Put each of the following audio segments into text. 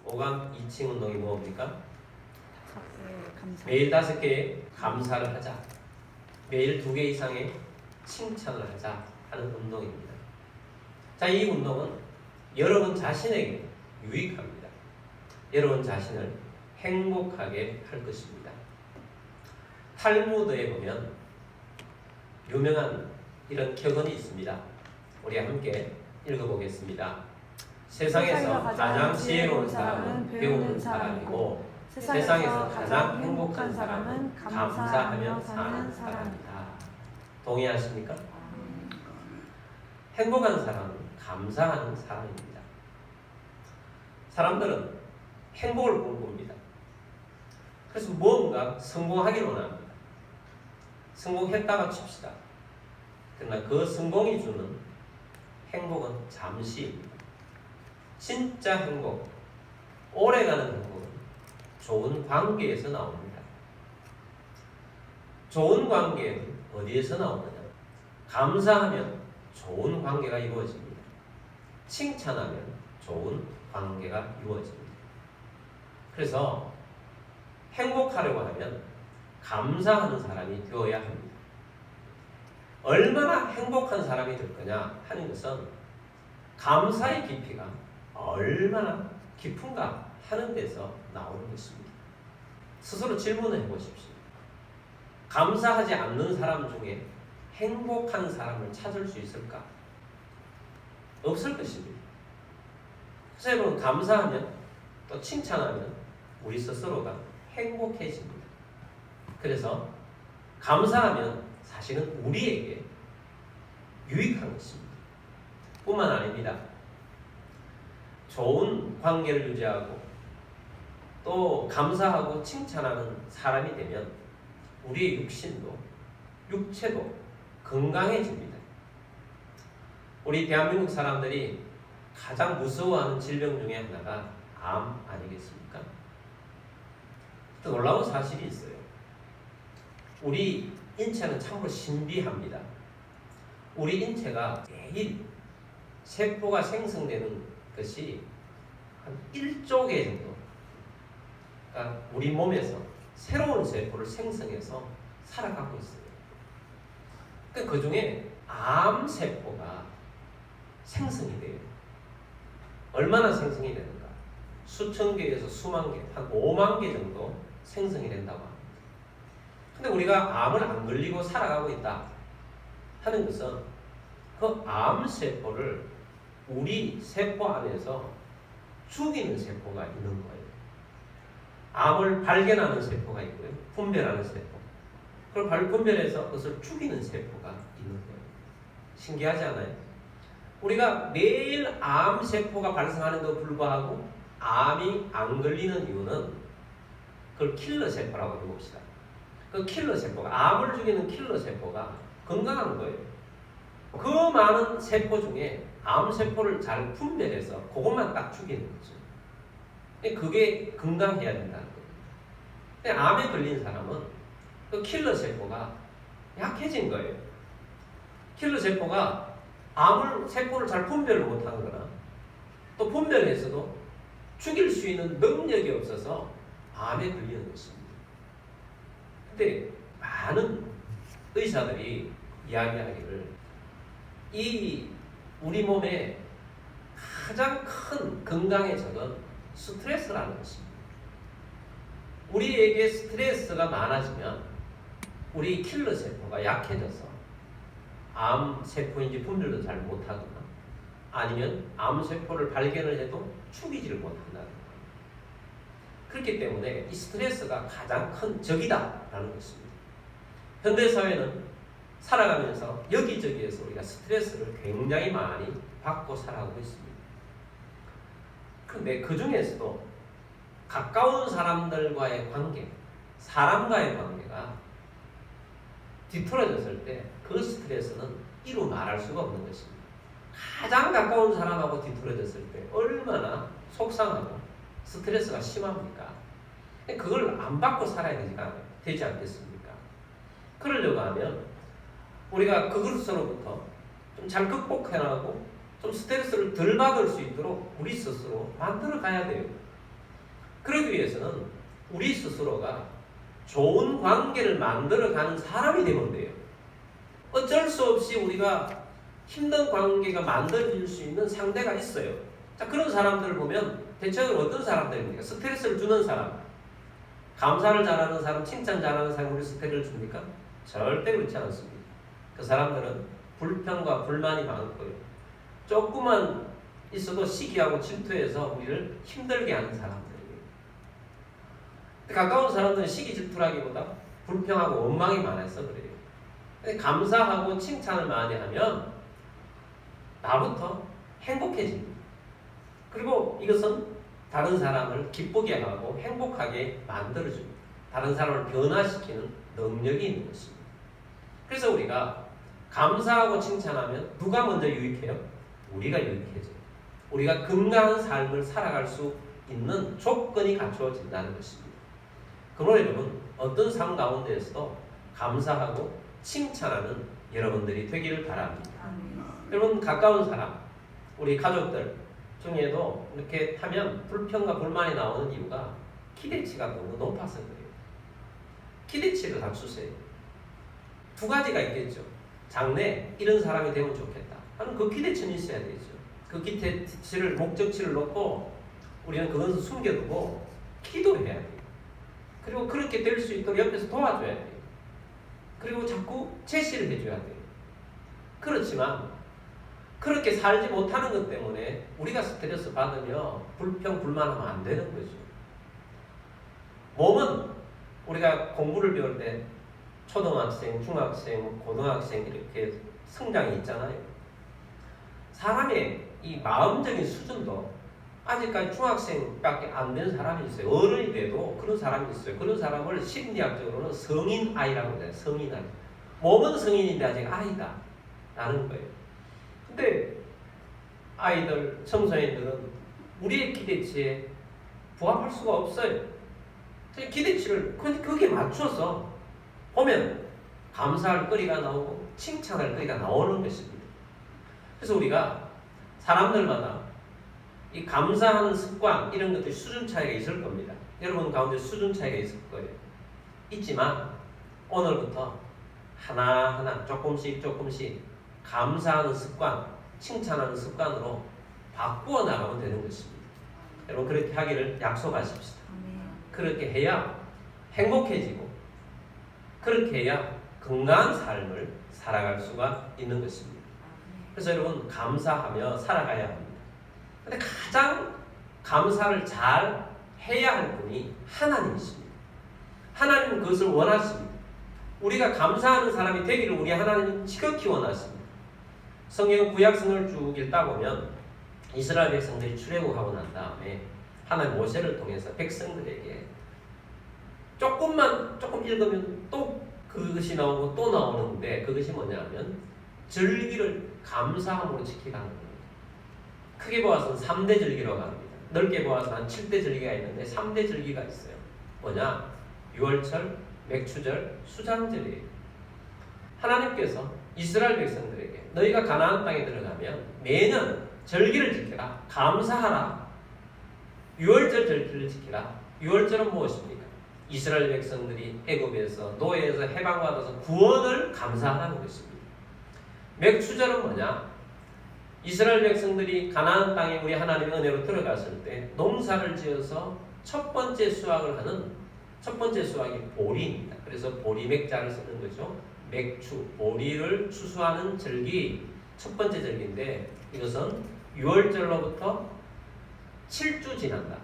오감 2층 운동이 뭡니까? 감사. 매일 5개의 감사를 하자. 매일 2개 이상의 칭찬을 하자 하는 운동입니다. 자, 이 운동은 여러분 자신에게 유익합니다. 여러분 자신을 행복하게 할 것입니다. 탈무드에 보면 유명한 이런 격언이 있습니다. 우리 함께 읽어보겠습니다. 세상에서 가장 지혜로운 사람은 배우는 사람이고 세상에서 가장 행복한 사람은 감사하며 사는 사람이다. 동의하십니까? 행복한 사람은 감사하는 사람입니다. 사람들은 행복을 꿈꿉니다. 그래서 무언가 성공하기를 원합니다. 성공했다가 칩시다. 그러나 그 성공이 주는 행복은 잠시입니다. 진짜 행복, 오래가는 행복은 좋은 관계에서 나옵니다. 좋은 관계는 어디에서 나오느냐? 감사하면 좋은 관계가 이루어집니다. 칭찬하면 좋은 관계가 이루어집니다. 그래서 행복하려고 하면 감사하는 사람이 되어야 합니다. 얼마나 행복한 사람이 될 거냐 하는 것은 감사의 깊이가 얼마나 깊은가 하는 데서 나오는 것입니다. 스스로 질문을 해보십시오. 감사하지 않는 사람 중에 행복한 사람을 찾을 수 있을까? 없을 것입니다. 그래서 여러분, 감사하면 또 칭찬하면 우리 스스로가 행복해집니다. 그래서 감사하면 사실은 우리에게 유익한 것입니다. 뿐만 아닙니다. 좋은 관계를 유지하고 또 감사하고 칭찬하는 사람이 되면 우리의 육신도 육체도 건강해집니다. 우리 대한민국 사람들이 가장 무서워하는 질병 중에 하나가 암 아니겠습니까? 또 놀라운 사실이 있어요. 우리 인체는 참으로 신비합니다. 우리 인체가 매일 세포가 생성되는 것이 한 1조 개 정도, 그러니까 우리 몸에서 새로운 세포를 생성해서 살아가고 있어요. 그러니까 그 중에 암세포가 생성이 돼요. 얼마나 생성이 되는가? 수천 개에서 수만 개, 한 5만 개 정도 생성이 된다고 합니다. 근데 우리가 암을 안 걸리고 살아가고 있다 하는 것은 그 암세포를 우리 세포 안에서 죽이는 세포가 있는 거예요. 암을 발견하는 세포가 있고요. 분별하는 세포. 그걸 분별해서 그것을 죽이는 세포가 있는 거예요. 신기하지 않아요? 우리가 매일 암세포가 발생하는데도 불구하고 암이 안 걸리는 이유는 그걸 킬러세포라고 해봅시다. 그 킬러세포가, 암을 죽이는 킬러세포가 건강한 거예요. 그 많은 세포 중에 암세포를 잘 분별해서 그것만 딱 죽이는 거죠. 그게 건강해야 된다는 거예요. 근데 암에 걸린 사람은 그 킬러세포가 약해진 거예요. 킬러세포가 세포를 잘 분별을 못하는 거나 또 분별해서도 죽일 수 있는 능력이 없어서 암에 걸리는 것입니다. 근데 많은 의사들이 이야기하기를 이 우리 몸에 가장 큰 건강의 적은 스트레스라는 것입니다. 우리에게 스트레스가 많아지면 우리 킬러세포가 약해져서 암세포인지 분별도 잘 못하거나 아니면 암세포를 발견을 해도 죽이지를 못한다는 거예요. 그렇기 때문에 이 스트레스가 가장 큰 적이다라는 것입니다. 현대사회는 살아가면서 여기저기에서 우리가 스트레스를 굉장히 많이 받고 살아가고 있습니다. 그런데 그 중에서도 가까운 사람들과의 관계, 사람과의 관계가 뒤틀어졌을 때 그 스트레스는 이루 말할 수가 없는 것입니다. 가장 가까운 사람하고 뒤틀어졌을 때 얼마나 속상하고 스트레스가 심합니까? 그걸 안 받고 살아야 되지 않겠습니까? 그러려고 하면 우리가 그것으로부터 좀 잘 극복해나가고 좀 스트레스를 덜 받을 수 있도록 우리 스스로 만들어 가야 돼요. 그러기 위해서는 우리 스스로가 좋은 관계를 만들어가는 사람이 되면 돼요. 어쩔 수 없이 우리가 힘든 관계가 만들어질 수 있는 상대가 있어요. 자, 그런 사람들을 보면 대체적으로 어떤 사람들입니까? 스트레스를 주는 사람. 감사를 잘하는 사람, 칭찬 잘하는 사람이 우리 스트레스를 줍니까? 절대 그렇지 않습니다. 그 사람들은 불평과 불만이 많고요. 조금만 있어도 시기하고 질투해서 우리를 힘들게 하는 사람들이에요. 가까운 사람들은 시기 질투라기보다 불평하고 원망이 많아서 그래요. 감사하고 칭찬을 많이 하면 나부터 행복해집니다. 그리고 이것은 다른 사람을 기쁘게 하고 행복하게 만들어줍니다. 다른 사람을 변화시키는 능력이 있는 것입니다. 그래서 우리가 감사하고 칭찬하면 누가 먼저 유익해요? 우리가 유익해져요. 우리가 건강한 삶을 살아갈 수 있는 조건이 갖추어진다는 것입니다. 그러므로 여러분, 어떤 삶 가운데에서도 감사하고 칭찬하는 여러분들이 되기를 바랍니다. 여러분, 가까운 사람, 우리 가족들 중에도 이렇게 하면 불평과 불만이 나오는 이유가 기대치가 너무 높아서 그래요. 기대치를 갖추세요. 두 가지가 있겠죠. 장래 이런 사람이 되면 좋겠다 하는 그 기대치는 있어야 되죠. 그 기대치를, 목적치를 놓고 우리는 그것을 숨겨두고 기도해야 돼요. 그리고 그렇게 될 수 있도록 옆에서 도와줘야 돼요. 그리고 자꾸 제시를 해줘야 돼요. 그렇지만 그렇게 살지 못하는 것 때문에 우리가 스트레스 받으며 불평, 불만하면 안 되는 거죠. 몸은 우리가 공부를 배울 때 초등학생, 중학생, 고등학생 이렇게 성장이 있잖아요. 사람의 이 마음적인 수준도 아직까지 중학생밖에 안 된 사람이 있어요. 어른이 돼도 그런 사람이 있어요. 그런 사람을 심리학적으로는 성인 아이라고 해요. 성인 아이. 몸은 성인인데 아직 아이다 라는 거예요. 근데 아이들, 청소년들은 우리의 기대치에 부합할 수가 없어요. 기대치를 거기에 맞춰서 보면 감사할 거리가 나오고 칭찬할 거리가 나오는 것입니다. 그래서 우리가 사람들마다 이 감사하는 습관 이런 것들이 수준 차이가 있을 겁니다. 여러분 가운데 수준 차이가 있을 거예요. 있지만 오늘부터 하나하나 조금씩 감사하는 습관, 칭찬하는 습관으로 바꾸어 나가면 되는 것입니다. 여러분 그렇게 하기를 약속하십시다. 그렇게 해야 행복해지고 그렇게 해야 건강한 삶을 살아갈 수가 있는 것입니다. 그래서 여러분 감사하며 살아가야 합니다. 근데 가장 감사를 잘 해야 할 분이 하나님이십니다. 하나님은 그것을 원하십니다. 우리가 감사하는 사람이 되기를 우리 하나님은 지극히 원하십니다. 성경 구약성을 쭉 읽다 보면 이스라엘 백성들이 출애굽하고 난 다음에 하나님 모세를 통해서 백성들에게 조금 읽으면 또 그것이 나오고 또 나오는데 그것이 뭐냐면 절기를 감사함으로 지키라는 겁니다. 크게 보아서는 3대 절기라고 합니다. 넓게 보아서 한 7대 절기가 있는데 3대 절기가 있어요. 뭐냐? 유월절, 맥추절, 수장절이에요. 하나님께서 이스라엘 백성들에게 너희가 가나안 땅에 들어가면 매년 절기를 지켜라. 감사하라. 유월절 절기를 지켜라. 유월절은 무엇입니까? 이스라엘 백성들이 애굽에서 노예에서 해방받아서 구원을 감사하는 것입니다. 맥추절은 뭐냐? 이스라엘 백성들이 가나안 땅에 우리 하나님의 은혜로 들어갔을 때 농사를 지어서 첫 번째 수확을 하는 첫 번째 수확이 보리입니다. 그래서 보리 맥자를 쓰는 거죠. 맥추, 보리를 추수하는 절기 첫 번째 절기인데 이것은 6월절로부터 7주 지난다.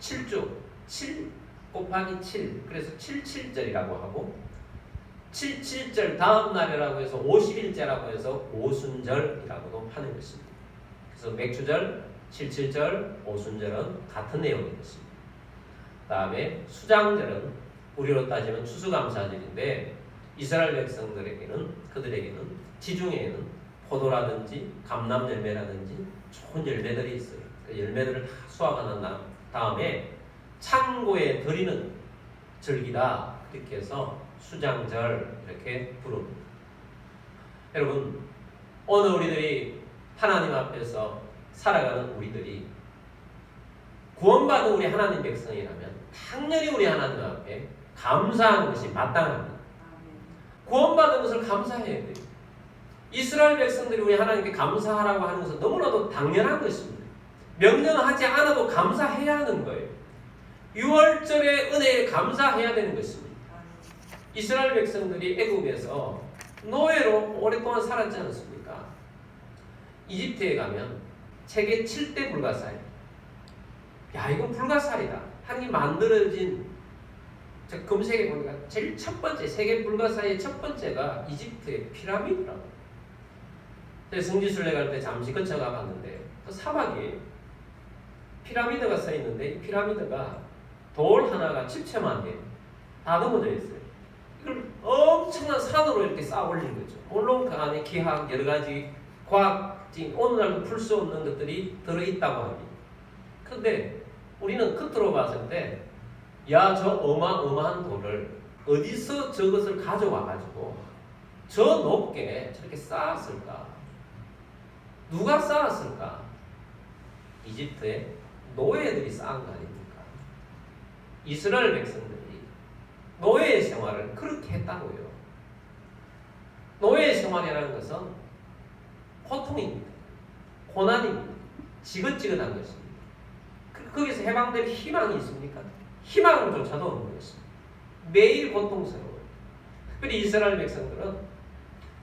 7주, 7 곱하기 7, 그래서 77절이라고 하고 77절 다음 날이라고 해서 50일째라고 해서 오순절이라고도 하는 것입니다. 그래서 맥추절, 77절, 오순절은 같은 내용인 것입니다. 다음에 수장절은 우리로 따지면 추수감사절인데 이스라엘 백성들에게는 그들에게는 지중해에는 포도라든지 감람 열매라든지 좋은 열매들이 있어요. 그 열매들을 다 수확하는 다음에 창고에 드리는 절기다. 그렇게 해서 수장절 이렇게 부릅니다. 여러분 오늘 우리들이 하나님 앞에서 살아가는 우리들이 구원받은 우리 하나님 백성이라면 당연히 우리 하나님 앞에 감사하는 것이 마땅합니다. 구원받은 것을 감사해야 돼요. 이스라엘 백성들이 우리 하나님께 감사하라고 하는 것은 너무나도 당연한 것입니다. 명령하지 않아도 감사해야 하는 거예요. 6월절의 은혜에 감사해야 되는 것입니다. 이스라엘 백성들이 애굽에서 노예로 오랫동안 살았지 않습니까? 이집트에 가면 세계 7대 불가사예요. 야, 이건 불가사이다. 하나님 만들어진, 저 검색해 보니까 제일 첫 번째, 세계 불가사의 첫 번째가 이집트의 피라미드라고. 성지순례 갈 때 잠시 거쳐가 봤는데 그 사막에 피라미드가 서 있는데 이 피라미드가 돌 하나가 7천만 개 다 넘어져 있어요. 이걸 엄청난 산으로 이렇게 쌓아 올린 거죠. 물론 그 안에 기하 여러 가지 과학적인 오늘날도 풀 수 없는 것들이 들어있다고 합니다. 그런데 우리는 겉으로 봤을 때 야, 저 어마어마한 돌을 어디서 저것을 가져와가지고 저 높게 저렇게 쌓았을까? 누가 쌓았을까? 이집트의 노예들이 쌓은 거 아닙니까? 이스라엘 백성들이 노예의 생활을 그렇게 했다고요. 노예의 생활이라는 것은 고통입니다. 고난입니다. 지긋지긋한 것입니다. 거기서 해방될 희망이 있습니까? 희망조차도 없는 것입니다. 매일 고통스러워요. 특별히 이스라엘 백성들은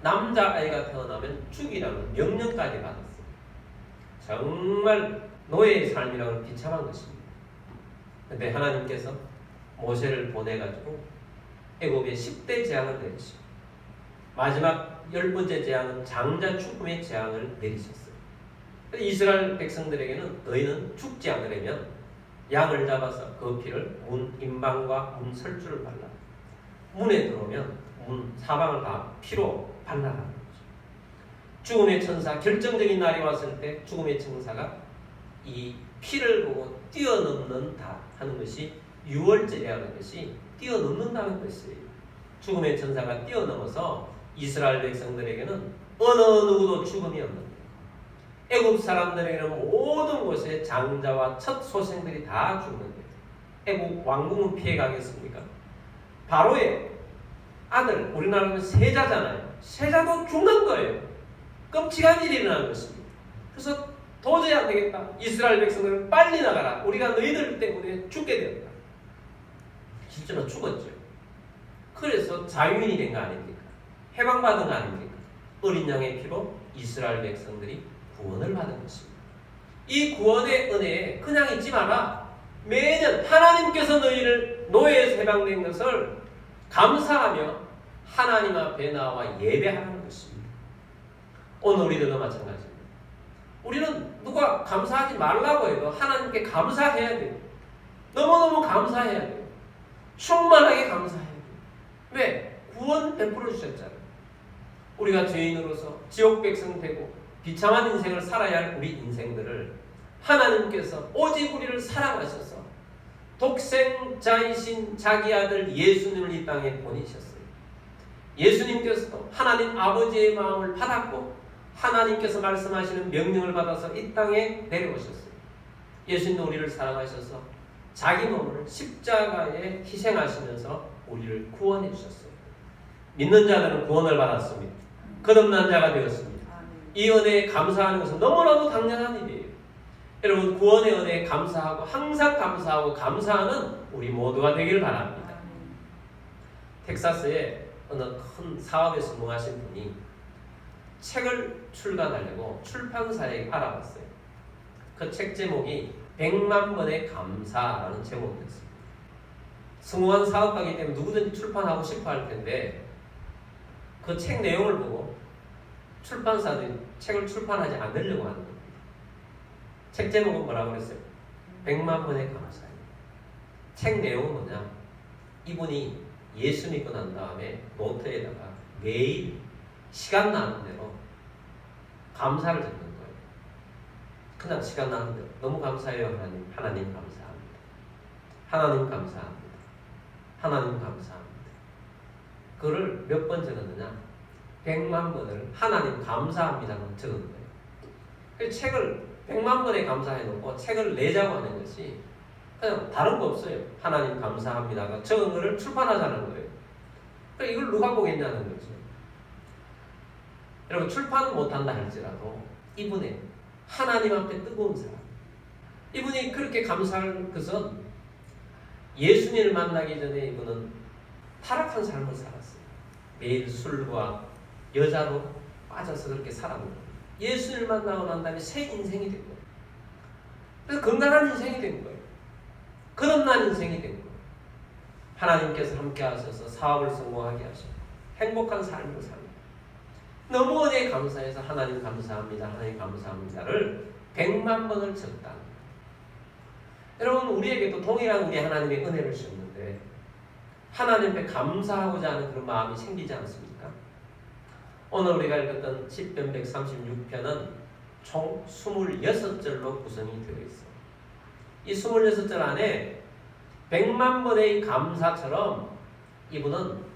남자아이가 태어나면 죽이라는 명령까지 받았어요. 정말 노예의 삶이라는 비참한 것입니다. 그런데 하나님께서 모세를 보내가지고 애굽에 10대 재앙을 내리시고 마지막 10번째 재앙은 장자 죽음의 재앙을 내리셨어요. 이스라엘 백성들에게는 너희는 죽지 않으려면 양을 잡아서 그 피를 문 임방과 문 설주를 발라. 문에 들어오면 문 사방을 다 피로 발라라는 거죠. 죽음의 천사, 결정적인 날이 왔을 때 죽음의 천사가 이 피를 보고 뛰어넘는다 하는 것이 6월절이라는 것이 뛰어넘는다는 것이에요. 죽음의 천사가 뛰어넘어서 이스라엘 백성들에게는 어느 누구도 죽음이 없는 거예요. 애굽 사람들에게는 모든 곳에 장자와 첫 소생들이 다 죽는 거예요. 애굽 왕궁은 피해가겠습니까? 바로의 아들, 우리나라는 세자잖아요. 세자도 죽는 거예요. 끔찍한 일이 일어나는 것입니다. 그래서 도저히 안 되겠다. 이스라엘 백성들은 빨리 나가라. 우리가 너희들 때문에 죽게 되었다. 실제로 죽었죠. 그래서 자유인이 된 거 아닙니까? 해방받은 거 아닙니까? 어린 양의 피로 이스라엘 백성들이 구원을 받은 것입니다. 이 구원의 은혜에 그냥 잊지 마라. 매년 하나님께서 너희를 노예에서 해방된 것을 감사하며 하나님 앞에 나와 예배하는 것입니다. 오늘 우리들도 마찬가지입니다. 우리는 누가 감사하지 말라고 해도 하나님께 감사해야 돼요. 너무너무 감사해야 돼요. 충만하게 감사해야 돼요. 왜? 구원 베풀어 주셨잖아요. 우리가 죄인으로서 지옥 백성 되고 비참한 인생을 살아야 할 우리 인생들을 하나님께서 오직 우리를 사랑하셔서 독생자이신 자기 아들 예수님을 이 땅에 보내셨어요. 예수님께서도 하나님 아버지의 마음을 받았고 하나님께서 말씀하시는 명령을 받아서 이 땅에 내려오셨어요. 예수님도 우리를 사랑하셔서 자기 몸을 십자가에 희생하시면서 우리를 구원해 주셨어요. 믿는 자들은 구원을 받았습니다. 거듭난 자가 되었습니다. 이 은혜에 감사하는 것은 너무나도 당연한 일이에요. 여러분, 구원의 은혜에 감사하고 항상 감사하고 감사하는 우리 모두가 되길 바랍니다. 텍사스에 어느 큰 사업에 성공하신 분이 책을 출간하려고 출판사에 알아봤어요. 그 책 제목이 100만 번의 감사라는 제목이었습니다. 성공한 사업가이기 때문에 누구든지 출판하고 싶어 할 텐데 그 책 내용을 보고 출판사들이 책을 출판하지 않으려고 하는 겁니다. 책 제목은 뭐라고 그랬어요? 100만 번의 감사예요. 책 내용은 뭐냐? 이분이 예수 믿고 난 다음에 노트에다가 매일 시간 나는 대로 감사를 적는 거예요. 그냥 시간 나는 대로 너무 감사해요. 하나님. 하나님 감사합니다. 하나님 감사합니다. 하나님 감사합니다. 그거를 몇 번 적었느냐? 100만 번을 하나님 감사합니다만 적은 거예요. 그 책을 100만 번에 감사해놓고 책을 내자고 하는 것이 그냥 다른 거 없어요. 하나님 감사합니다가 적은 거를 출판하자는 거예요. 그러니까 이걸 누가 보겠냐는 거죠. 여러분 출판은 못한다 할지라도 이분의 하나님 앞에 뜨거운 사랑, 이분이 그렇게 감사할 것은 예수님을 만나기 전에 이분은 타락한 삶을 살았어요. 매일 술과 여자로 빠져서 그렇게 살았는데 예수님을 만나고 난 다음에 새 인생이 된 거예요. 그래서 건강한 인생이 된 거예요. 거듭난 인생이 된 거예요. 하나님께서 함께 하셔서 사업을 성공하게 하시고 행복한 삶을 살고 너무 은혜에 감사해서 하나님 감사합니다. 하나님 감사합니다를 100만 번을 적다. 여러분 우리에게도 동일한 우리 하나님의 은혜를 주셨는데 하나님 앞에 감사하고자 하는 그런 마음이 생기지 않습니까? 오늘 우리가 읽었던 10편 136편은 총 26절로 구성이 되어 있어요. 이 26절 안에 100만 번의 감사처럼 이분은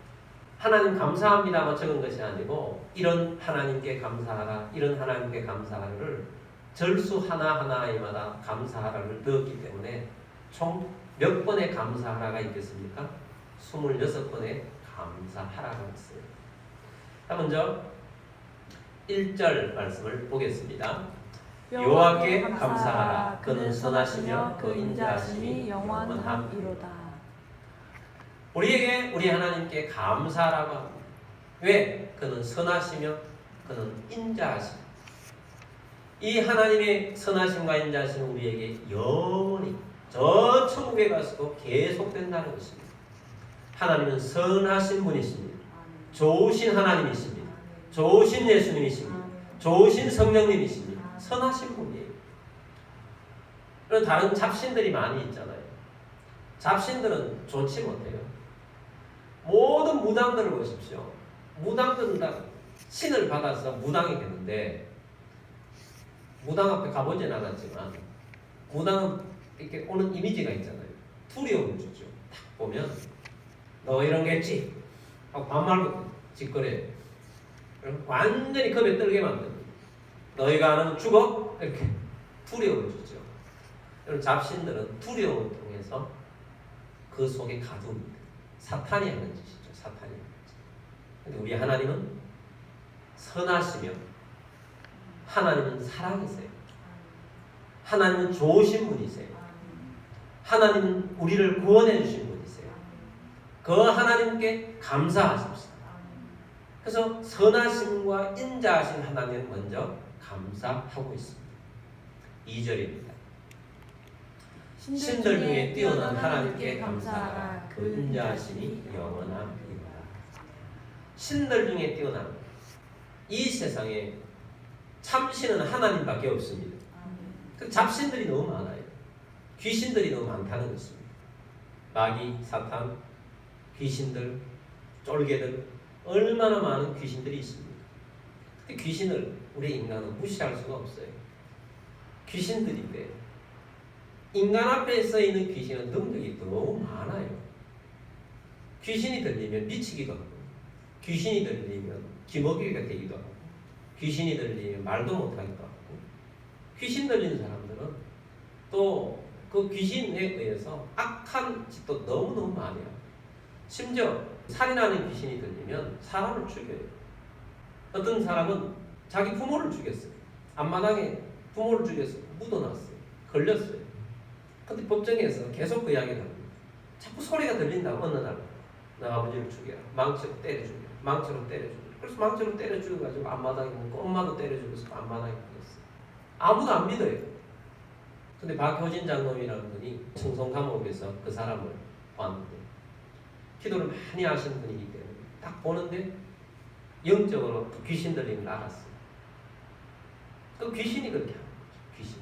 하나님 감사합니다만 적은 것이 아니고 이런 하나님께 감사하라, 이런 하나님께 감사하라를 절수 하나하나에마다 감사하라를 넣었기 때문에 총 몇 번의 감사하라가 있겠습니까? 26번의 감사하라가 있어요. 자, 먼저 1절 말씀을 보겠습니다. 여호와께 감사하라. 그는 선하시며 그 인자하심이 영원함이로다. 우리에게 우리 하나님께 감사하라고 합니다. 왜? 그는 선하시며 그는 인자하시며 이 하나님의 선하심과 인자하심은 우리에게 영원히 저 천국에 가서도 계속된다는 것입니다. 하나님은 선하신 분이십니다. 좋으신 하나님이십니다. 좋으신 예수님이십니다. 좋으신 성령님이십니다. 선하신 분이에요. 그런 다른 잡신들이 많이 있잖아요. 잡신들은 좋지 못해요. 모든 무당들을 보십시오. 무당들은 다 신을 받아서 무당이 되는데 무당 앞에 가보진 않았지만 무당은 이렇게 오는 이미지가 있잖아요. 두려움을 주죠. 딱 보면 너 이런 게 있지? 하고 반말로 짓거려요. 완전히 겁에 떨게 만듭니다. 너희가 안 하면 죽어? 이렇게 두려움을 주죠. 여러분 잡신들은 두려움을 통해서 그 속에 가두입니다. 사탄이 하는 짓이죠. 사탄이 하는 짓. 근데 우리 하나님은 선하시며 하나님은 사랑이세요. 하나님은 좋으신 분이세요. 하나님은 우리를 구원해 주신 분이세요. 그 하나님께 감사하십시다. 그래서 선하심과 인자하신 하나님을 먼저 감사하고 있습니다. 2절입니다. 신들 중에 뛰어난 하나님께 감사하라. 그 인자하심이 영원함이로다. 신들 중에 뛰어난 이 세상에 참신은 하나님밖에 없습니다. 그 잡신들이 너무 많아요. 귀신들이 너무 많다는 것입니다. 마귀, 사탄, 귀신들, 쫄개들 얼마나 많은 귀신들이 있습니다. 근데 귀신을 우리 인간은 무시할 수가 없어요. 귀신들인데 인간 앞에 서 있는 귀신은 능력이 너무 많아요. 귀신이 들리면 미치기도 하고 귀신이 들리면 기먹이가 되기도 하고 귀신이 들리면 말도 못하기도 하고 귀신 들리는 사람들은 또 그 귀신에 의해서 악한 짓도 너무너무 많이 하고 심지어 살인하는 귀신이 들리면 사람을 죽여요. 어떤 사람은 자기 부모를 죽였어요. 앞마당에 부모를 죽여서 묻어놨어요. 걸렸어요. 근데 법정에서 계속 그 이야기를 합니다. 자꾸 소리가 들린다고 어느 날 너 아버지를 죽여라. 망치로 때려 죽여라. 망치로 때려 죽여라. 그래서 망치로 때려 죽여가지고 앞마당에 묻고 엄마도 때려 죽여서 앞마당에 묻었어요. 아무도 안 믿어요. 근데 박효진 장로님이라는 분이 청송 감옥에서 그 사람을 봤는데 기도를 많이 하시는 분이기 때문에 딱 보는데 영적으로 귀신 들림을 알았어요. 그 귀신이 그렇게 하는 거죠. 귀신.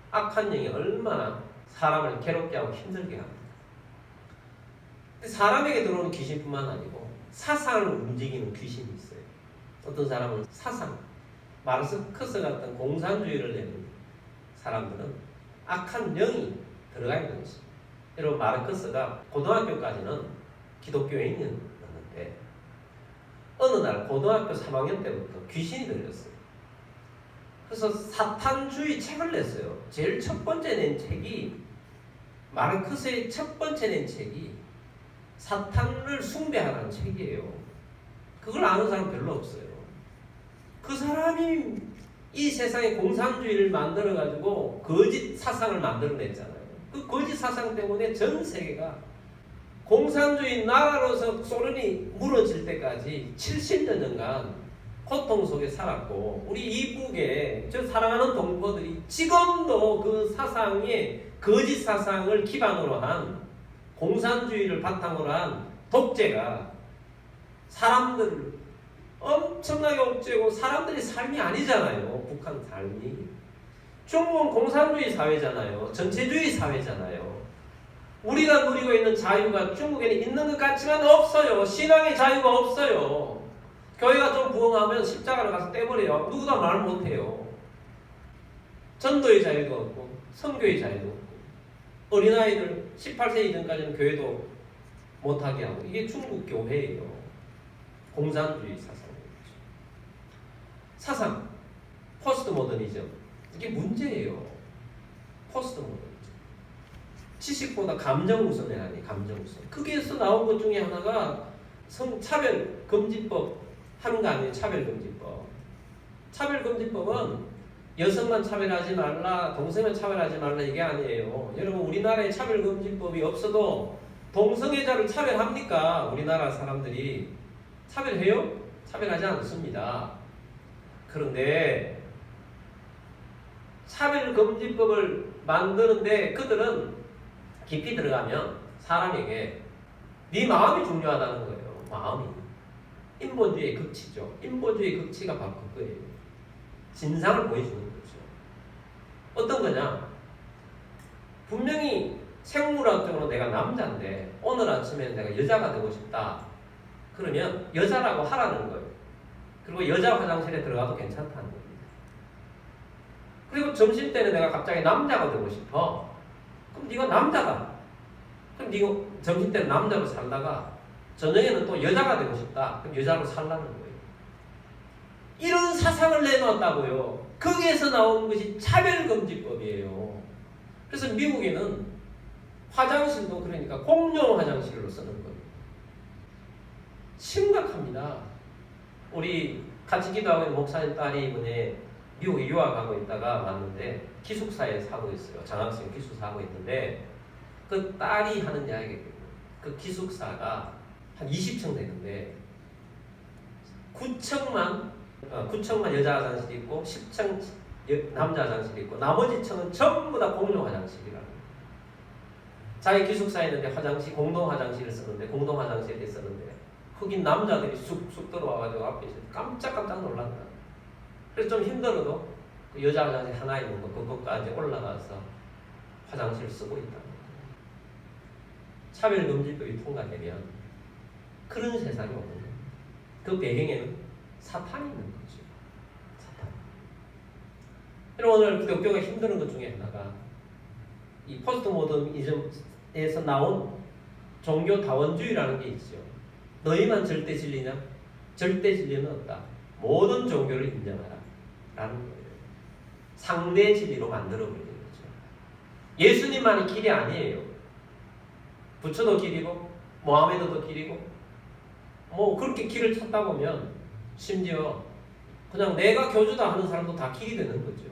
악한 영이 얼마나 사람을 괴롭게 하고 힘들게 합니다. 근데 사람에게 들어오는 귀신뿐만 아니고 사상을 움직이는 귀신이 있어요. 어떤 사람은 사상, 마르크스 같은 공산주의를 내는 사람들은 악한 영이 들어가 있는 것입니다. 여러분 마르크스가 고등학교까지는 기독교에 있는데 어느 날 고등학교 3학년 때부터 귀신이 들렸어요. 그래서 사탄주의 책을 냈어요. 제일 첫 번째 낸 책이 마르크스의 첫 번째 낸 책이 사탄을 숭배하라는 책이에요. 그걸 아는 사람 별로 없어요. 그 사람이 이 세상에 공산주의를 만들어가지고 거짓 사상을 만들어냈잖아요. 그 거짓 사상 때문에 전 세계가 공산주의 나라로서 소련이 무너질 때까지 70년간 고통 속에 살았고, 우리 이북에 저 사랑하는 동포들이 지금도 그 사상에 거짓 사상을 기반으로 한 공산주의를 바탕으로 한 독재가 사람들을 엄청나게 억제고 사람들의 삶이 아니잖아요. 북한 삶이. 중국은 공산주의 사회잖아요. 전체주의 사회잖아요. 우리가 누리고 있는 자유가 중국에는 있는 것 같지만 없어요. 신앙의 자유가 없어요. 교회가 좀 부흥하면 십자가를 가서 떼버려요. 누구도 말 못해요. 전도의 자유도 없고 선교의 자유도 없고 어린아이들 18세 이전까지는 교회도 못하게 하고, 이게 중국 교회예요. 공산주의 사상이죠. 사상 포스트 모더니즘, 이게 문제예요. 포스트 모더니즘. 지식보다 감정 우선이 아니에요. 감정 우선. 거기에서 나온 것 중에 하나가 성차별금지법 하는 거 아니에요. 차별금지법. 차별금지법은 여성만 차별하지 말라, 동성만 차별하지 말라, 이게 아니에요. 여러분, 우리나라에 차별금지법이 없어도 동성애자를 차별합니까? 우리나라 사람들이 차별해요? 차별하지 않습니다. 그런데 차별금지법을 만드는데 그들은 깊이 들어가면 사람에게 네 마음이 중요하다는 거예요. 마음이. 인본주의의 극치죠. 인본주의의 극치가 바로 그거예요. 진상을 보여주는 거죠. 어떤 거냐? 분명히 생물학적으로 내가 남자인데 오늘 아침에 내가 여자가 되고 싶다. 그러면 여자라고 하라는 거예요. 그리고 여자 화장실에 들어가도 괜찮다는 겁니다. 그리고 점심 때는 내가 갑자기 남자가 되고 싶어. 그럼 네가 남자다. 그럼 네가 점심 때는 남자로 살다가 저녁에는 또 여자가 되고 싶다. 그럼 여자로 살라는 거예요. 이런 사상을 내놓았다고요. 거기에서 나온 것이 차별금지법이에요. 그래서 미국에는 화장실도 그러니까 공용 화장실로 쓰는 거예요. 심각합니다. 우리 같이 기도하고 있는 목사님 딸이 이번에 미국에 유학하고 있다가 왔는데 기숙사에 사고 있어요. 장학생 기숙사 하고 있는데 그 딸이 하는 이야기예요. 그 기숙사가 한 20층 되는데 9층만 여자 화장실이 있고 10층 남자 화장실이 있고 나머지 층은 전부 다 공용 화장실이라는 거예요. 자기 기숙사에 있는데 공동 화장실을 쓰는데 공동 화장실에 쓰는데 흑인 남자들이 쑥쑥 들어와가지고 앞에 깜짝깜짝 놀란다. 그래서 좀 힘들어도 그 여자 화장실 하나 있는 거 그것까지 올라가서 화장실 쓰고 있다. 차별금지법이 통과되면 그런 세상이 오는 거예요. 그 배경에는 사탄이 있는 거죠. 사탄. 여러분, 오늘 기독교가 힘드는 것 중에 하나가 이 포스트 모더니즘에서 나온 종교 다원주의라는 게 있죠. 너희만 절대 진리냐? 절대 진리는 없다. 모든 종교를 인정하라. 라는 거예요. 상대 진리로 만들어버리는 거죠. 예수님만이 길이 아니에요. 부처도 길이고 모하메드도 길이고 뭐 그렇게 길을 찾다 보면 심지어 그냥 내가 교주다 하는 사람도 다 길이 되는 거죠.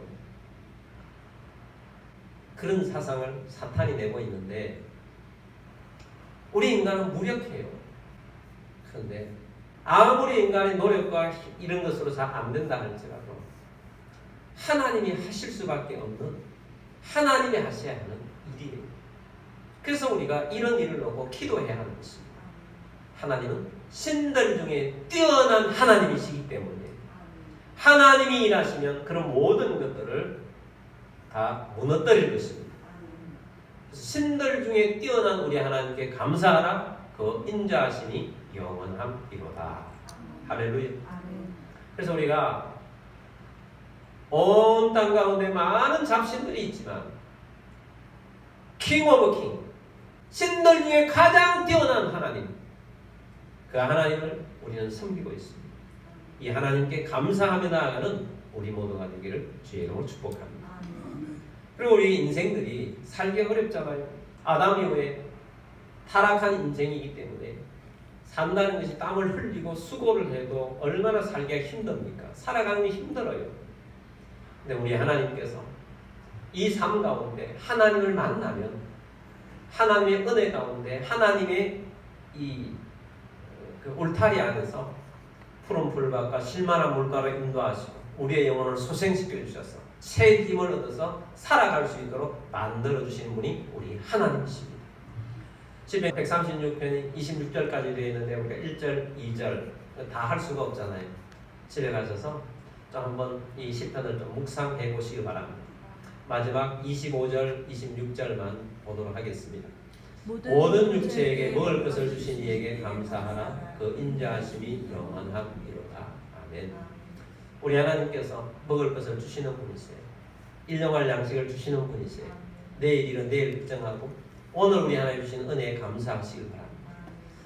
그런 사상을 사탄이 내고 있는데 우리 인간은 무력해요. 그런데 아무리 인간의 노력과 이런 것으로 잘 안 된다 할지라도 하나님이 하실 수밖에 없는, 하나님이 하셔야 하는 일이에요. 그래서 우리가 이런 일을 놓고 기도해야 하는 것입니다. 하나님은 신들 중에 뛰어난 하나님이시기 때문에 하나님이 일하시면 그런 모든 것들을 다 무너뜨릴 것입니다. 그래서 신들 중에 뛰어난 우리 하나님께 감사하라. 그 인자하심이 영원함이로다. 할렐루야. 그래서 우리가 온 땅 가운데 많은 잡신들이 있지만 킹 오브 킹, 신들 중에 가장 뛰어난 하나님, 그 하나님을 우리는 섬기고 있습니다. 이 하나님께 감사하며 나아가는 우리 모두가 되기를 주의 이름으로 축복합니다. 아멘. 그리고 우리 인생들이 살기 어렵잖아요. 아담 이후에 타락한 인생이기 때문에 산다는 것이 땀을 흘리고 수고를 해도 얼마나 살기가 힘듭니까? 살아가는 게 힘들어요. 근데 우리 하나님께서 이 삶 가운데 하나님을 만나면 하나님의 은혜 가운데 하나님의 그 울타리 안에서 푸른 풀밭과 실만한 물가로 인도하시고 우리의 영혼을 소생시켜 주셔서 새 힘을 얻어서 살아갈 수 있도록 만들어 주시는 분이 우리 하나님이십니다. 시편 136편이 26절까지 되어 있는데 우리가 1절, 2절 다 할 수가 없잖아요. 집에 가셔서 좀 한번 이 시편을 좀 묵상해 보시기 바랍니다. 마지막 25절, 26절만 보도록 하겠습니다. 모든 육체에게 먹을 것을 주신 이에게 감사하라. 그 인자하심이 영원함이로다. 아멘. 우리 하나님께서 먹을 것을 주시는 분이세요. 일용할 양식을 주시는 분이세요. 내일 일은 내일 걱정하고 오늘 우리 하나님 주신 은혜에 감사하시길 바랍니다.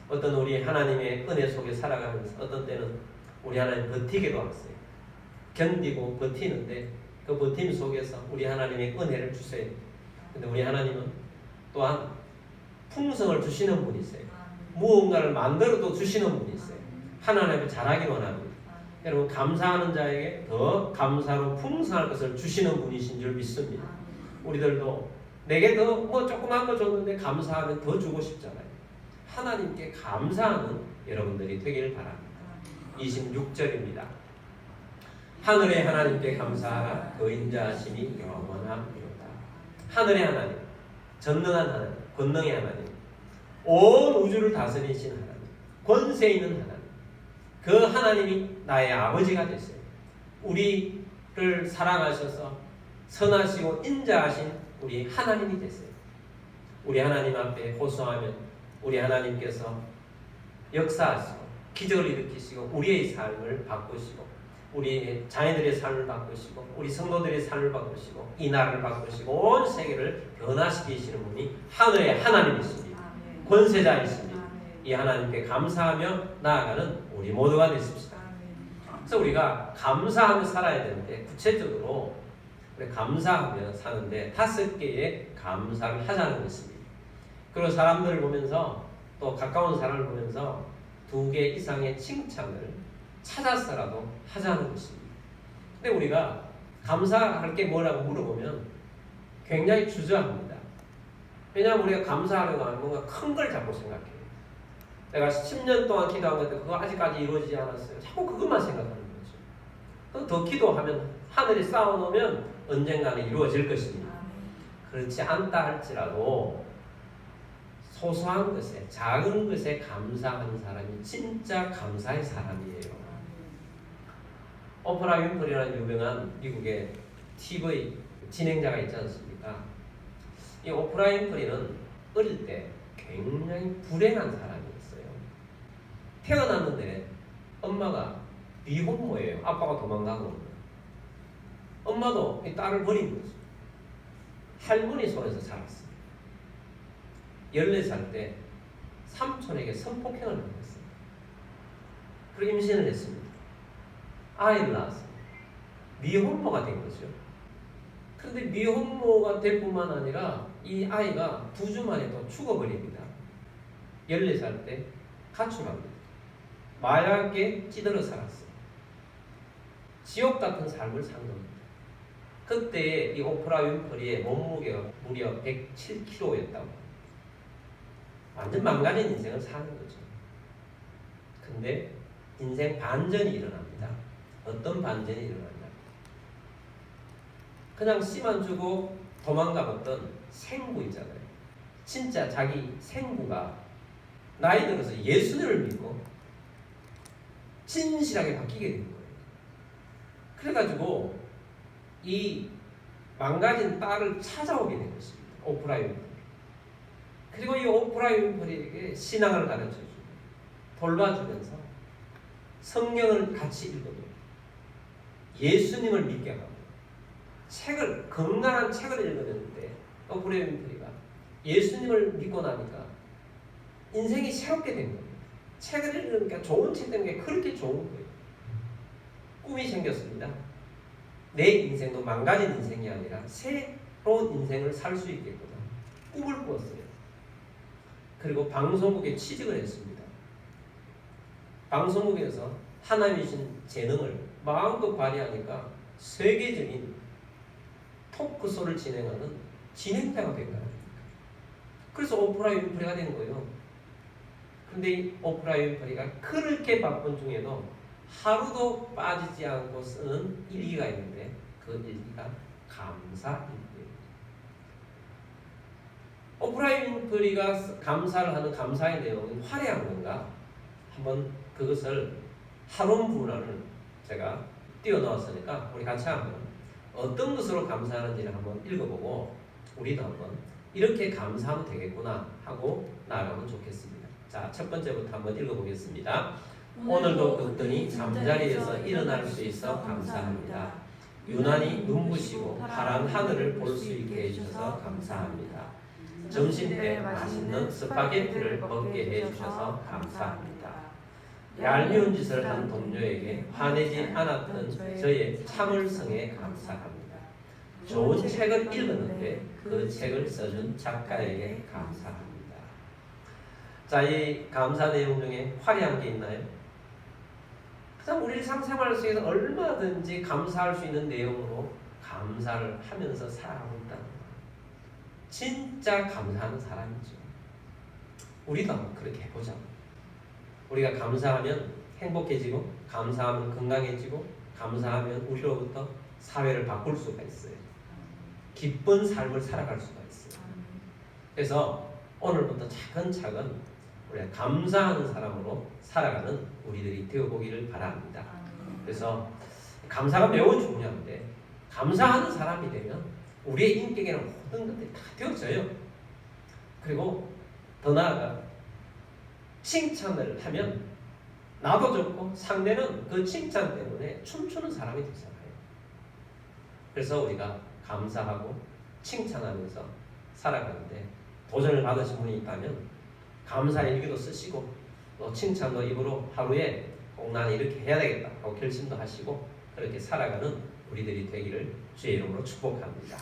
어떤 우리 하나님의 은혜 속에 살아가면서 어떤 때는 우리 하나님 버티기도 하세요. 견디고 버티는데 그 버팀 속에서 우리 하나님의 은혜를 주세요. 근데 우리 하나님은 또한 풍성을 주시는 분이세요. 무언가를 만들어도 주시는 분이세요. 하나님을 잘하기 원합니다. 여러분 감사하는 자에게 더 감사로 풍성할 것을 주시는 분이신 줄 믿습니다. 우리들도 내게 더 뭐 조그만 거 줬는데 감사하면 더 주고 싶잖아요. 하나님께 감사하는 여러분들이 되길 바랍니다. 26절입니다. 하늘의 하나님께 감사하라. 그 인자하심이 영원함이로다. 하늘의 하나님, 전능한 하나님, 권능의 하나님, 온 우주를 다스리신 하나님, 권세 있는 하나님, 그 하나님이 나의 아버지가 되세요. 우리를 사랑하셔서 선하시고 인자하신 우리 하나님이 되세요. 우리 하나님 앞에 호소하면 우리 하나님께서 역사하시고 기적을 일으키시고 우리의 삶을 바꾸시고 우리 자녀들의 삶을 바꾸시고 우리 성도들의 삶을 바꾸시고 이 나라를 바꾸시고 온 세계를 변화시키시는 분이 하늘의 하나님이십니다. 권세자이십니다. 이 하나님께 감사하며 나아가는 우리 모두가 되십시다. 그래서 우리가 감사하며 살아야 되는데 구체적으로 우리 감사하며 사는데 5개의 감사를 하자는 것입니다. 그리고 사람들을 보면서 또 가까운 사람을 보면서 2개 이상의 칭찬을 찾아서라도 하자는 것입니다. 근데 우리가 감사할 게 뭐라고 물어보면 굉장히 주저합니다. 왜냐하면 우리가 감사하려고 하면 뭔가 큰 걸 자꾸 생각해요. 내가 10년 동안 기도한 건데 그거 아직까지 이루어지지 않았어요. 자꾸 그것만 생각하는 거죠. 더 기도하면 하늘이 쌓아놓으면 언젠가는 이루어질 것입니다. 그렇지 않다 할지라도 소소한 것에 작은 것에 감사하는 사람이 진짜 감사의 사람이에요. 오프라 윈프리라는 유명한 미국의 TV 진행자가 있지 않습니까? 이 오프라 윈프리는 어릴 때 굉장히 불행한 사람이었어요. 태어났는데 엄마가 미혼모예요. 아빠가 도망가고 엄마도 이 딸을 버린 거죠. 할머니 손에서 자랐어요. 14살 때 삼촌에게 성폭행을 당했어요. 그리고 임신을 했습니다. 아이를 낳았어요. 미혼모가 된 거죠. 그런데 미혼모가 될 뿐만 아니라 이 아이가 2주 만에 또 죽어버립니다. 14살 때 가출합니다. 마약에 찌들어 살았어요. 지옥 같은 삶을 산 겁니다. 그때 이 오프라 윈프리의 몸무게가 무려 107kg였다고. 완전 망가진 인생을 사는 거죠. 근데 인생 반전이 일어납니다. 어떤 반전이 일어났냐? 그냥 씨만 주고 도망가봤던 생구 있잖아요. 진짜 자기 생구가 나이 들어서 예수님을 믿고 진실하게 바뀌게 된 거예요. 그래가지고 이 망가진 딸을 찾아오게 된 것입니다. 오프라 윈프리. 그리고 이 오프라 윈프리에게 신앙을 가르쳐주고 돌봐주면서 성경을 같이 읽어주고 예수님을 믿게 하고 책을 건강한 책을 읽었는데 오프라 윈프리가 예수님을 믿고 나니까 인생이 새롭게 된 겁니다. 책을 읽으니까 좋은 책 때문에 그렇게 좋은 거예요. 꿈이 생겼습니다. 내 인생도 망가진 인생이 아니라 새로운 인생을 살 수 있겠구나. 꿈을 꾸었어요. 그리고 방송국에 취직을 했습니다. 방송국에서 하나님이 주신 재능을 마음껏 발휘하니까 세계적인 토크쇼를 진행하는 진행자가 된 거예요. 그래서 오프라 윈프리가 된 거예요. 근데 이 오프라 윈프리가 그렇게 바쁜 중에도 하루도 빠지지 않고 쓰는 일기가 있는데 그 일기가 감사일기예요. 오프라 윈프리가 감사를 하는 감사의 내용은 화려한 건가? 한번 그것을 한원 분할을 제가 띄워놓았으니까 우리 같이 한번 어떤 것으로 감사하는지를 한번 읽어보고 우리도 한번 이렇게 감사하면 되겠구나 하고 나아가면 좋겠습니다. 자, 첫 번째부터 한번 읽어보겠습니다. 오늘도 걷더니 잠자리에서 일어날 수 있어 감사합니다. 유난히 눈부시고 파란 하늘을 볼 수 있게 해주셔서 감사합니다. 점심때 맛있는 스파게티를 먹게 해주셔서 감사합니다. 얄미운 짓을 한 동료에게 화내지 않았던 저의 참을성에 감사합니다. 좋은 책을 읽었는데 그 책을 써준 작가에게 감사합니다. 자, 이 감사 내용 중에 화려한 게 있나요? 그냥 우리 일상생활 속에서 얼마든지 감사할 수 있는 내용으로 감사를 하면서 살아가고 있다는 거예요. 진짜 감사하는 사람이죠. 우리도 한번 그렇게 해보자. 우리가 감사하면 행복해지고, 감사하면 건강해지고, 감사하면 우리로부터 사회를 바꿀 수가 있어요. 기쁜 삶을 살아갈 수가 있어요. 그래서 오늘부터 차근차근 우리가 감사하는 사람으로 살아가는 우리들이 되어보기를 바랍니다. 그래서 감사가 매우 중요한데 감사하는 사람이 되면 우리의 인격에는 모든 것들이 다 되어져요. 그리고 더 나아가 칭찬을 하면 나도 좋고 상대는 그 칭찬 때문에 춤추는 사람이 되잖아요. 그래서 우리가 감사하고 칭찬하면서 살아가는데 도전을 받으신 분이 있다면 감사 일기도 쓰시고 또 칭찬도 입으로 하루에 꼭 나는 이렇게 해야 되겠다 하고 결심도 하시고 그렇게 살아가는 우리들이 되기를 주의 이름으로 축복합니다.